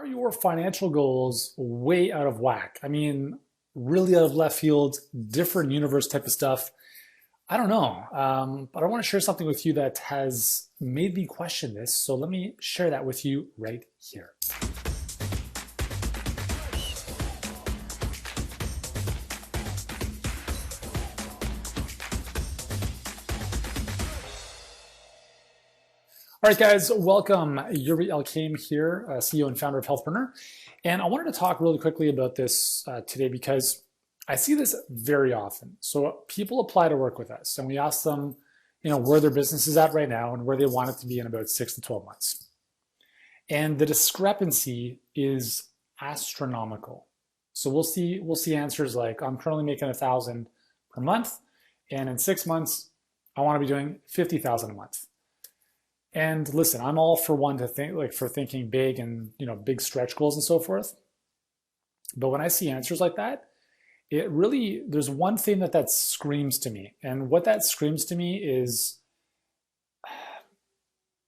Are your financial goals way out of whack? I mean, really out of left field, different universe type of stuff. I don't know, but I want to share something with you that has made me question this. So let me share that with you right here. All right, guys, welcome. Yuri Elkaim here, CEO and founder of Healthpreneur. And I wanted to talk really quickly about this today because I see this very often. So people apply to work with us and we ask them, where their business is at right now and where they want it to be in about 6 to 12 months. And the discrepancy is astronomical. So we'll see answers like, I'm currently making 1,000 per month, and in 6 months, I want to be doing 50,000 a month. And listen, I'm all for one to think for thinking big and big stretch goals and so forth. But when I see answers like that, there's one thing that screams to me. And what that screams to me is,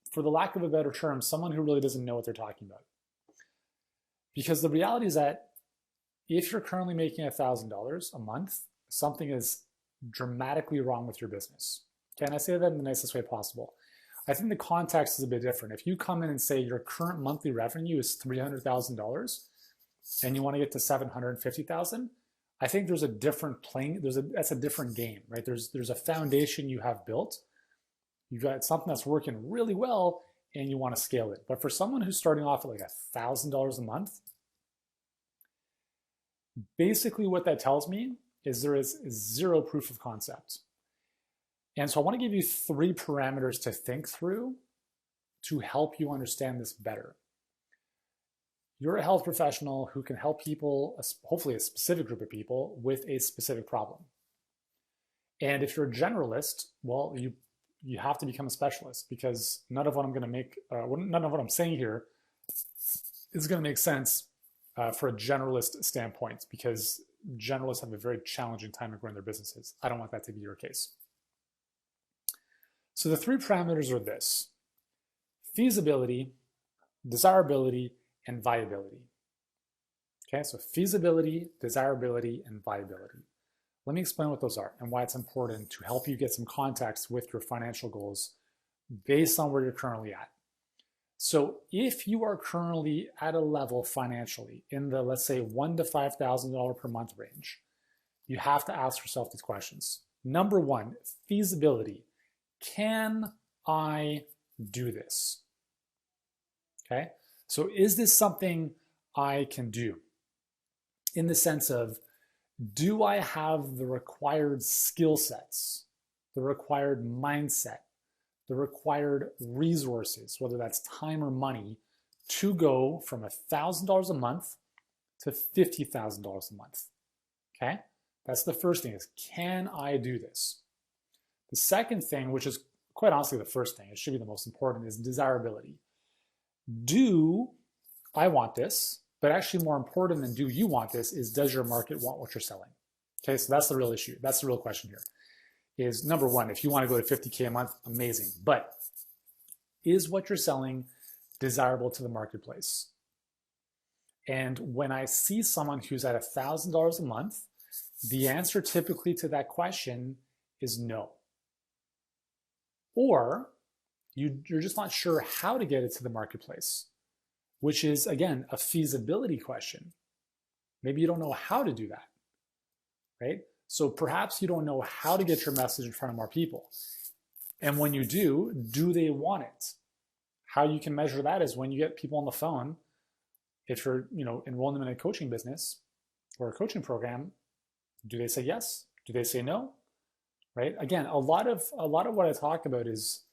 for the lack of a better term, someone who really doesn't know what they're talking about. Because the reality is that if you're currently making $1,000 a month, something is dramatically wrong with your business. Okay, and I say that in the nicest way possible. I think the context is a bit different. If you come in and say your current monthly revenue is $300,000 and you want to get to $750,000, I think there's a different that's a different game, right? There's a foundation you have built. You've got something that's working really well and you want to scale it. But for someone who's starting off at like $1,000 a month, basically what that tells me is there is zero proof of concept. And so I want to give you 3 parameters to think through to help you understand this better. You're a health professional who can help people, hopefully a specific group of people, with a specific problem. And if you're a generalist, well, you have to become a specialist, because none of what I'm saying here is going to make sense for a generalist standpoint, because generalists have a very challenging time of growing their businesses. I don't want that to be your case. So the 3 parameters are this: feasibility, desirability, and viability. Okay, so feasibility, desirability, and viability. Let me explain what those are and why it's important to help you get some context with your financial goals based on where you're currently at. So if you are currently at a level financially in the, let's say, $1,000 to $5,000 per month range, you have to ask yourself these questions. Number 1, feasibility. Can I do this? Okay, so is this something I can do? In the sense of, do I have the required skill sets, the required mindset, the required resources, whether that's time or money, to go from $1,000 a month to $50,000 a month? Okay, that's the first thing, is can I do this? The second thing, which is quite honestly the first thing, it should be the most important, is desirability. Do I want this? But actually more important than do you want this is, does your market want what you're selling? Okay, so that's the real issue. That's the real question here. Is number 1, if you want to go to 50K a month, amazing. But is what you're selling desirable to the marketplace? And when I see someone who's at $1,000 a month, the answer typically to that question is no. Or you're just not sure how to get it to the marketplace, which is, again, a feasibility question. Maybe you don't know how to do that, right? So perhaps you don't know how to get your message in front of more people. And when you do they want it? How you can measure that is when you get people on the phone. If you're, enrolling them in a coaching business or a coaching program, do they say yes? Do they say no? Right? Again, a lot of what I talk about is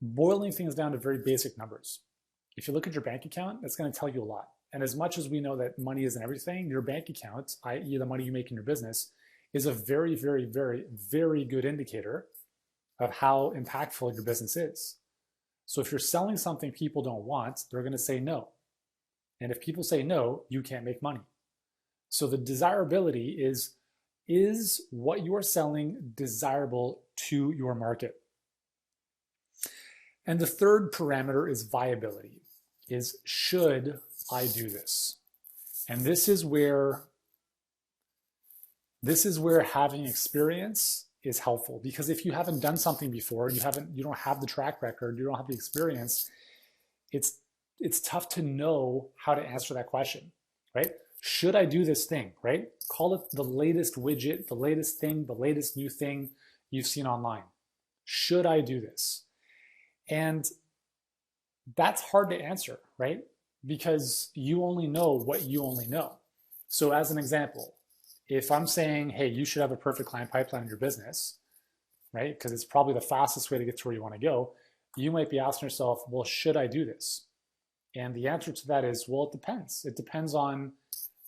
boiling things down to very basic numbers. If you look at your bank account, that's going to tell you a lot. And as much as we know that money isn't everything, your bank account, i.e. the money you make in your business, is a very, very, very, very good indicator of how impactful your business is. So if you're selling something people don't want, they're going to say no. And if people say no, you can't make money. So the desirability is what you are selling desirable to your market? And the third parameter is viability, is should I do this? And this is where having experience is helpful, because if you haven't done something before, you don't have the track record, you don't have the experience, it's tough to know how to answer that question, right? Should I do this thing, right? Call it the latest widget, the latest thing, the latest new thing you've seen online. Should I do this? And that's hard to answer, right? Because you only know what you only know. So as an example, if I'm saying, hey, you should have a perfect client pipeline in your business, right? Because it's probably the fastest way to get to where you want to go. You might be asking yourself, well, should I do this? And the answer to that is, well, it depends. It depends on,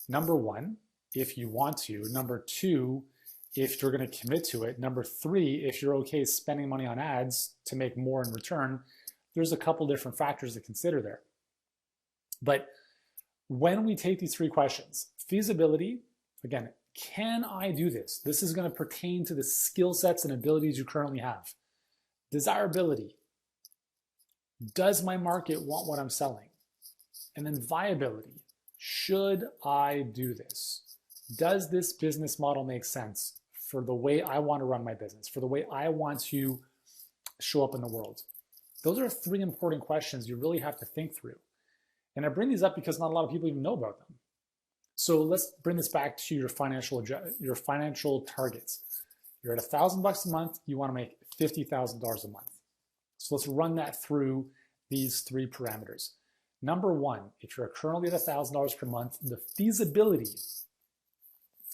number one, if you want to. Number two, if you're going to commit to it. Number three, if you're okay spending money on ads to make more in return. There's a couple different factors to consider there. But when we take these three questions, feasibility, again, can I do this? This is going to pertain to the skill sets and abilities you currently have. Desirability, does my market want what I'm selling? And then viability, should I do this? Does this business model make sense for the way I want to run my business, for the way I want to show up in the world? Those are three important questions you really have to think through. And I bring these up because not a lot of people even know about them. So let's bring this back to your financial targets. You're at $1,000 a month, you want to make $50,000 a month. So let's run that through these three parameters. Number one, if you're currently at $1,000 per month, the feasibility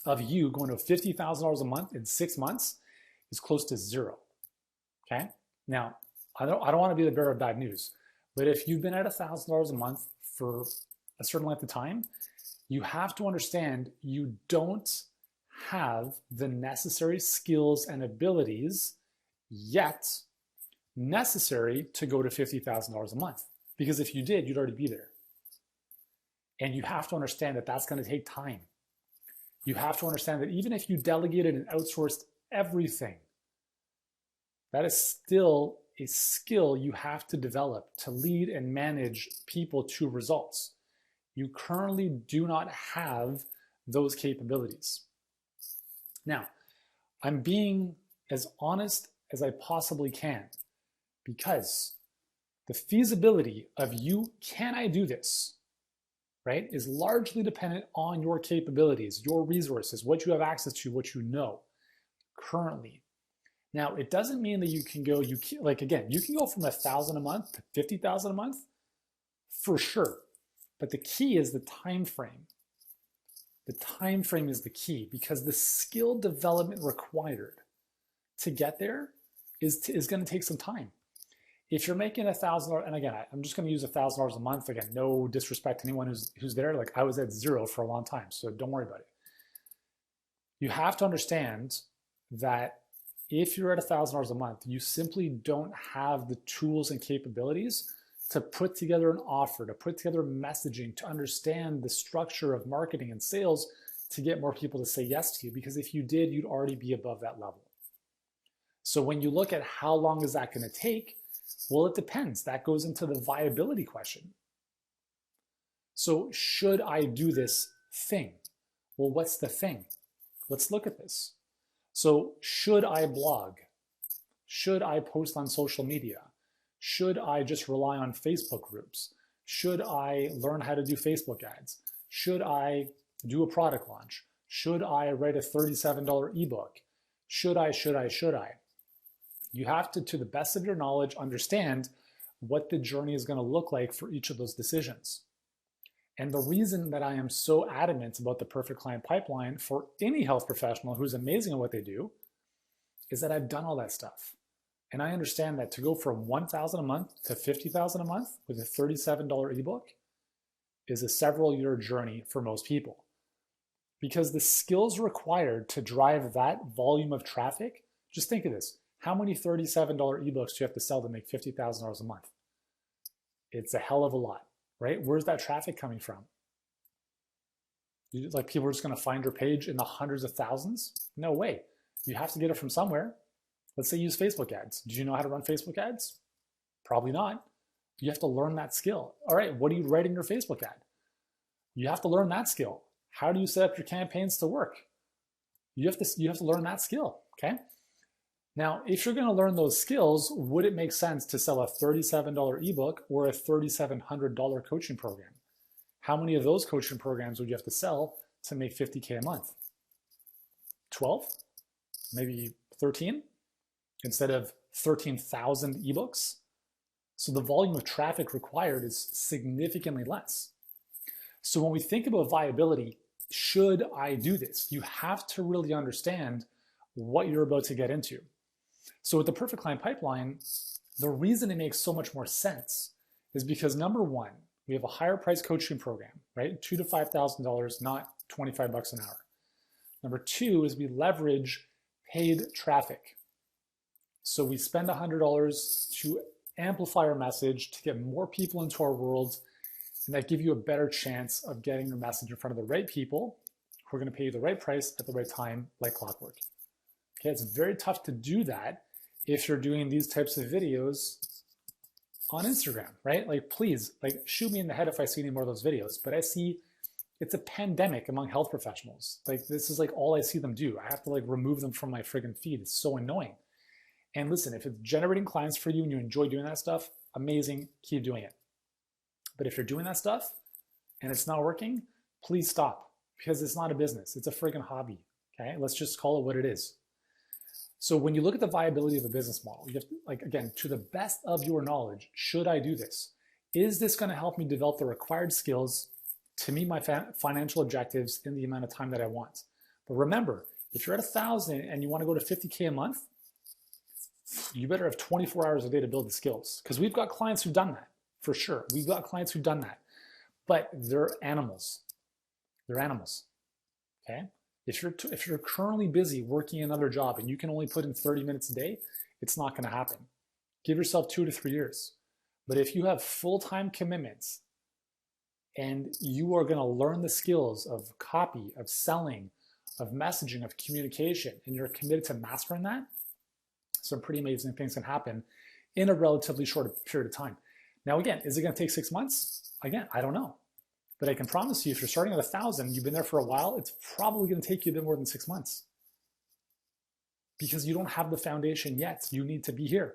of you going to $50,000 a month in 6 months is close to zero. Okay? Now, I don't want to be the bearer of bad news, but if you've been at $1,000 a month for a certain length of time, you have to understand you don't have the necessary skills and abilities yet necessary to go to $50,000 a month. Because if you did, you'd already be there. And you have to understand that that's going to take time. You have to understand that even if you delegated and outsourced everything, that is still a skill you have to develop to lead and manage people to results. You currently do not have those capabilities. Now, I'm being as honest as I possibly can, because the feasibility of you, can I do this, right, is largely dependent on your capabilities, your resources, what you have access to, what you know currently. Now, it doesn't mean that you can go, you can go from $1,000 a month to $50,000 a month, for sure. But the key is the time frame. The time frame is the key, because the skill development required to get there is going to take some time. If you're making $1,000, and again, I'm just going to use $1,000 a month. Again, no disrespect to anyone who's there. Like, I was at zero for a long time, so don't worry about it. You have to understand that if you're at $1,000 a month, you simply don't have the tools and capabilities to put together an offer, to put together messaging, to understand the structure of marketing and sales to get more people to say yes to you. Because if you did, you'd already be above that level. So when you look at how long is that going to take, well, it depends. That goes into the viability question. So should I do this thing? Well, what's the thing? Let's look at this. So should I blog? Should I post on social media? Should I just rely on Facebook groups? Should I learn how to do Facebook ads? Should I do a product launch? Should I write a $37 ebook? Should I? You have to the best of your knowledge, understand what the journey is going to look like for each of those decisions. And the reason that I am so adamant about the perfect client pipeline for any health professional who's amazing at what they do is that I've done all that stuff. And I understand that to go from $1,000 a month to $50,000 a month with a $37 ebook is a several-year journey for most people. Because the skills required to drive that volume of traffic, just think of this. How many $37 ebooks do you have to sell to make $50,000 a month? It's a hell of a lot, right? Where's that traffic coming from? Like, people are just going to find your page in the hundreds of thousands? No way. You have to get it from somewhere. Let's say you use Facebook ads. Do you know how to run Facebook ads? Probably not. You have to learn that skill. All right, what do you write in your Facebook ad? You have to learn that skill. How do you set up your campaigns to work? You have to learn that skill, okay? Now, if you're gonna learn those skills, would it make sense to sell a $37 ebook or a $3,700 coaching program? How many of those coaching programs would you have to sell to make $50K a month? 12? Maybe 13? Instead of 13,000 ebooks? So the volume of traffic required is significantly less. So when we think about viability, should I do this? You have to really understand what you're about to get into. So with the Perfect Client Pipeline, the reason it makes so much more sense is because number one, we have a higher price coaching program, right? $2,000 to $5,000, not 25 bucks an hour. Number two is we leverage paid traffic. So we spend $100 to amplify our message to get more people into our world, and that give you a better chance of getting your message in front of the right people who are going to pay you the right price at the right time, like clockwork. Okay, it's very tough to do that if you're doing these types of videos on Instagram, right? Like, please, like, shoot me in the head if I see any more of those videos, but I see it's a pandemic among health professionals. Like, this is like all I see them do. I have to like remove them from my friggin' feed. It's so annoying. And listen, if it's generating clients for you and you enjoy doing that stuff, amazing, keep doing it. But if you're doing that stuff and it's not working, please stop, because it's not a business. It's a friggin' hobby, okay? Let's just call it what it is. So when you look at the viability of a business model, you have to, like, again, to the best of your knowledge, should I do this? Is this gonna help me develop the required skills to meet my financial objectives in the amount of time that I want? But remember, if you're at 1,000 and you wanna go to 50K a month, you better have 24 hours a day to build the skills, because we've got clients who've done that, for sure. We've got clients who've done that, but they're animals. They're animals, okay? If you're currently busy working another job and you can only put in 30 minutes a day, it's not gonna happen. Give yourself 2 to 3 years. But if you have full-time commitments and you are gonna learn the skills of copy, of selling, of messaging, of communication, and you're committed to mastering that, some pretty amazing things can happen in a relatively short period of time. Now, again, is it gonna take 6 months? Again, I don't know. But I can promise you, if you're starting at 1,000, you've been there for a while, it's probably gonna take you a bit more than 6 months, because you don't have the foundation yet. You need to be here.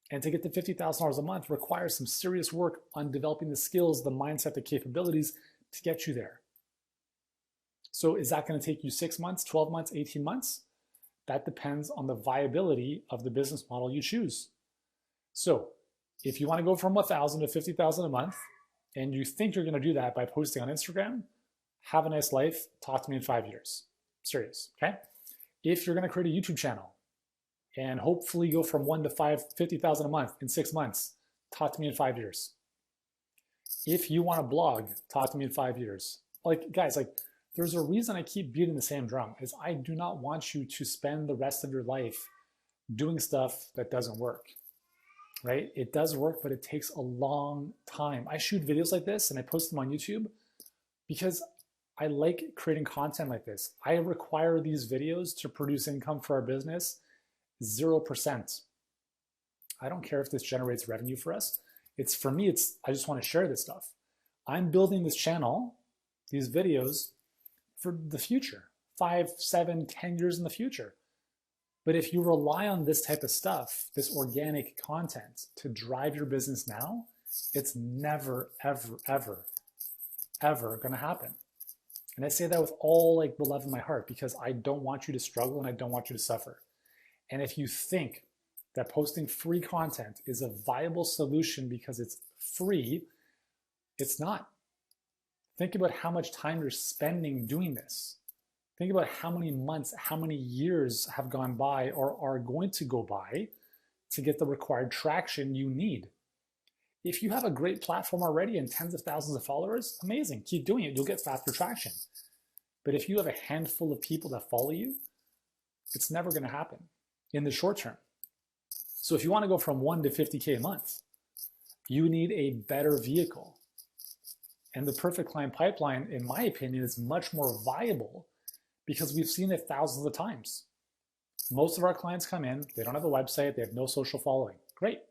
And to get to $50,000 a month requires some serious work on developing the skills, the mindset, the capabilities to get you there. So is that gonna take you 6 months, 12 months, 18 months? That depends on the viability of the business model you choose. So if you wanna go from 1,000 to 50,000 a month, and you think you're gonna do that by posting on Instagram, have a nice life, talk to me in 5 years. Serious, okay? If you're gonna create a YouTube channel and hopefully go from 1 to 50,000 a month in 6 months, talk to me in 5 years. If you wanna blog, talk to me in 5 years. Like, guys, like, there's a reason I keep beating the same drum, is I do not want you to spend the rest of your life doing stuff that doesn't work. Right? It does work, but it takes a long time. I shoot videos like this and I post them on YouTube because I like creating content like this. I require these videos to produce income for our business 0%. I don't care if this generates revenue for us. It's, for me, I just want to share this stuff. I'm building this channel, these videos, for the future, 5, 7, 10 years in the future. But if you rely on this type of stuff, this organic content to drive your business now, it's never, ever, ever, ever gonna happen. And I say that with all like the love in my heart, because I don't want you to struggle and I don't want you to suffer. And if you think that posting free content is a viable solution because it's free, it's not. Think about how much time you're spending doing this. Think about how many months, how many years have gone by or are going to go by to get the required traction you need. If you have a great platform already and tens of thousands of followers, amazing, keep doing it, you'll get faster traction. But if you have a handful of people that follow you, it's never gonna happen in the short term. So if you wanna go from 1 to 50K a month, you need a better vehicle. And the Perfect Client Pipeline, in my opinion, is much more viable because we've seen it thousands of times. Most of our clients come in, they don't have a website, they have no social following. Great.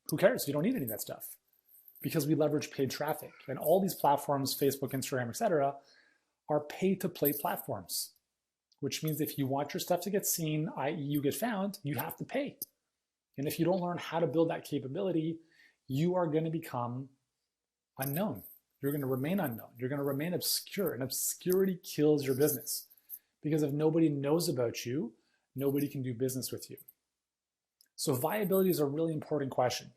Who cares? You don't need any of that stuff. because we leverage paid traffic. And all these platforms, Facebook, Instagram, etc., are pay-to-play platforms, which means if you want your stuff to get seen, i.e. you get found, you have to pay. And if you don't learn how to build that capability, you are going to become unknown. You're going to remain unknown. You're going to remain obscure, and obscurity kills your business. Because if nobody knows about you, nobody can do business with you. So viability is a really important question.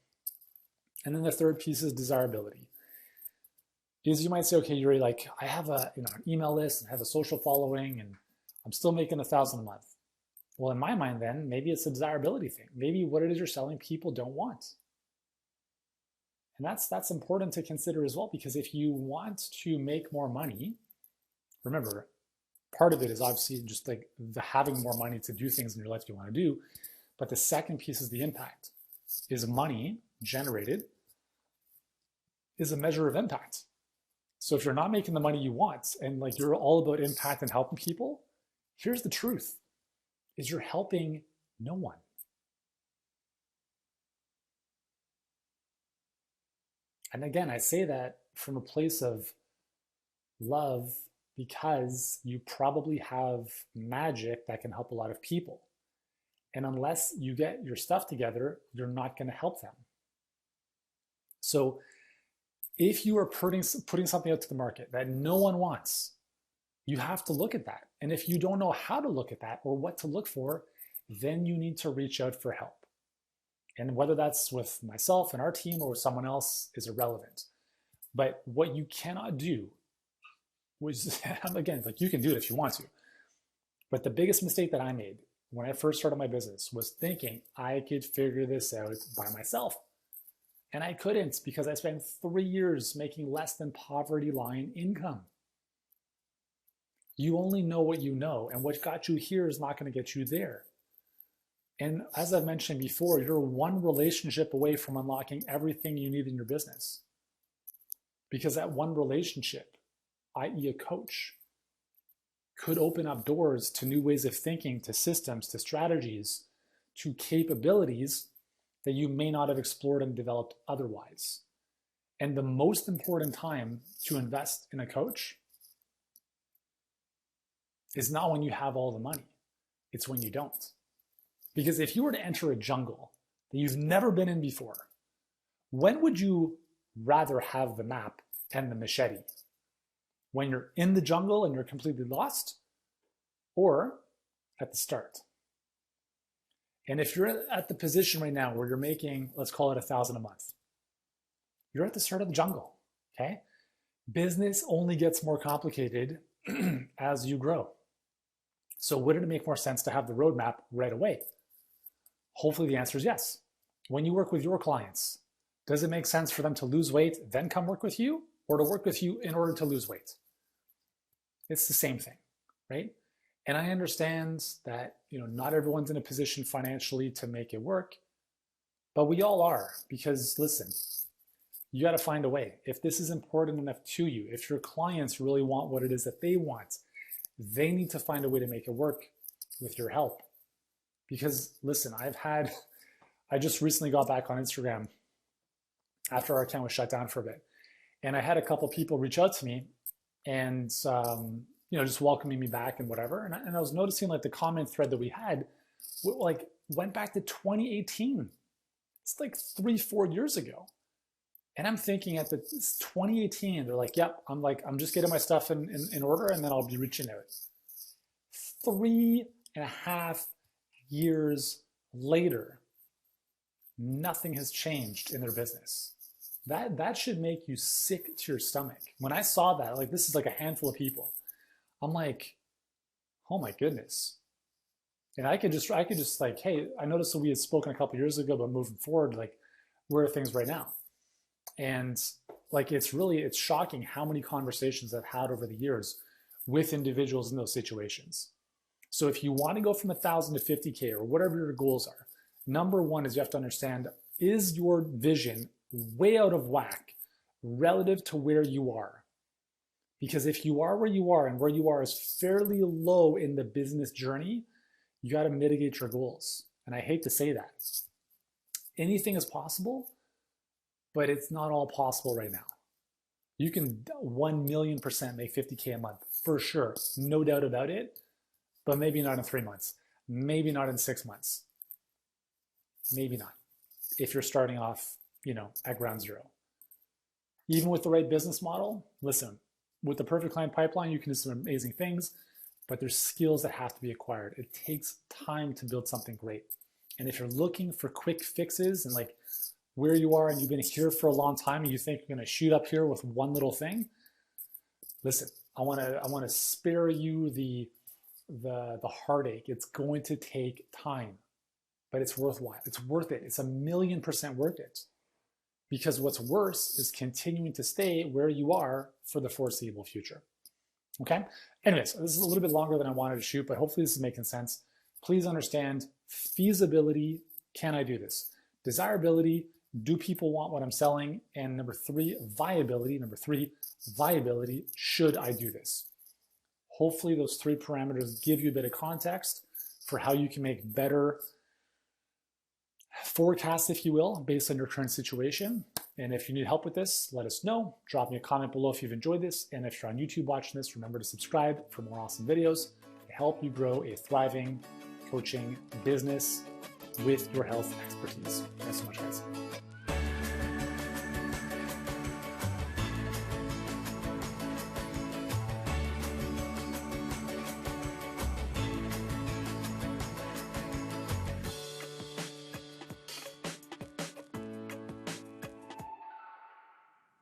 And then the third piece is desirability. Is you might say, okay, Yuri, like I have an email list and I have a social following and I'm still making $1,000 a month. Well, in my mind then, maybe it's a desirability thing. Maybe what it is you're selling people don't want. And that's important to consider as well, because if you want to make more money, remember, part of it is obviously just like the having more money to do things in your life you want to do. But the second piece is the impact. Is money generated is a measure of impact. So if you're not making the money you want and like you're all about impact and helping people, here's the truth, is you're helping no one. And again, I say that from a place of love because you probably have magic that can help a lot of people. And unless you get your stuff together, you're not going to help them. So if you are putting something out to the market that no one wants, you have to look at that. And if you don't know how to look at that or what to look for, then you need to reach out for help. And whether that's with myself and our team or with someone else is irrelevant. But what you cannot do, which again, like you can do it if you want to. But the biggest mistake that I made when I first started my business was thinking I could figure this out by myself. And I couldn't, because I spent 3 years making less than poverty line income. You only know what you know, and what got you here is not going to get you there. And as I've mentioned before, you're one relationship away from unlocking everything you need in your business. Because that one relationship, i.e. a coach, could open up doors to new ways of thinking, to systems, to strategies, to capabilities that you may not have explored and developed otherwise. And the most important time to invest in a coach is not when you have all the money. It's when you don't. Because if you were to enter a jungle that you've never been in before, when would you rather have the map and the machete? When you're in the jungle and you're completely lost, or at the start? And if you're at the position right now where you're making, let's call it $1,000 a month, you're at the start of the jungle, okay? Business only gets more complicated as you grow. So wouldn't it make more sense to have the roadmap right away? Hopefully the answer is yes. When you work with your clients, does it make sense for them to lose weight, then come work with you, or to work with you in order to lose weight? It's the same thing, right? And I understand that, not everyone's in a position financially to make it work, but we all are, because listen, you got to find a way. If this is important enough to you, if your clients really want what it is that they want, they need to find a way to make it work with your help. Because listen, I just recently got back on Instagram after our account was shut down for a bit. And I had a couple people reach out to me and, just welcoming me back and whatever. And I was noticing like the comment thread that we had went back to 2018. It's like 3-4 years ago. And I'm thinking at 2018, they're like, yep, I'm just getting my stuff in order and then I'll be reaching out. 3.5 years later, nothing has changed in their business. That should make you sick to your stomach. When I saw that, like this is like a handful of people, I'm like, oh my goodness. And I could just like, hey, I noticed that we had spoken a couple of years ago about moving forward, like where are things right now? And like, it's shocking how many conversations I've had over the years with individuals in those situations. So if you want to go from 1,000 to 50K or whatever your goals are, number one is you have to understand, is your vision way out of whack relative to where you are? Because if you are where you are and where you are is fairly low in the business journey, you got to mitigate your goals. And I hate to say that. Anything is possible, but it's not all possible right now. You can 1,000,000% make 50K a month for sure, no doubt about it, but maybe not in 3 months, maybe not in 6 months, maybe not. If you're starting off, at ground zero. Even with the right business model, listen, with the perfect client pipeline, you can do some amazing things, but there's skills that have to be acquired. It takes time to build something great. And if you're looking for quick fixes and like where you are and you've been here for a long time and you think you're going to shoot up here with one little thing, listen, I want to spare you the heartache. It's going to take time, but it's worthwhile. It's worth it. It's 1,000,000% worth it. Because what's worse is continuing to stay where you are for the foreseeable future. Okay? Anyways, this is a little bit longer than I wanted to shoot, but hopefully this is making sense. Please understand feasibility. Can I do this? Desirability. Do people want what I'm selling? And number three, viability. Should I do this? Hopefully those three parameters give you a bit of context for how you can make better forecasts, if you will, based on your current situation. And if you need help with this, let us know. Drop me a comment below if you've enjoyed this. And if you're on YouTube watching this, remember to subscribe for more awesome videos to help you grow a thriving coaching business with your health expertise. Thanks so much, guys.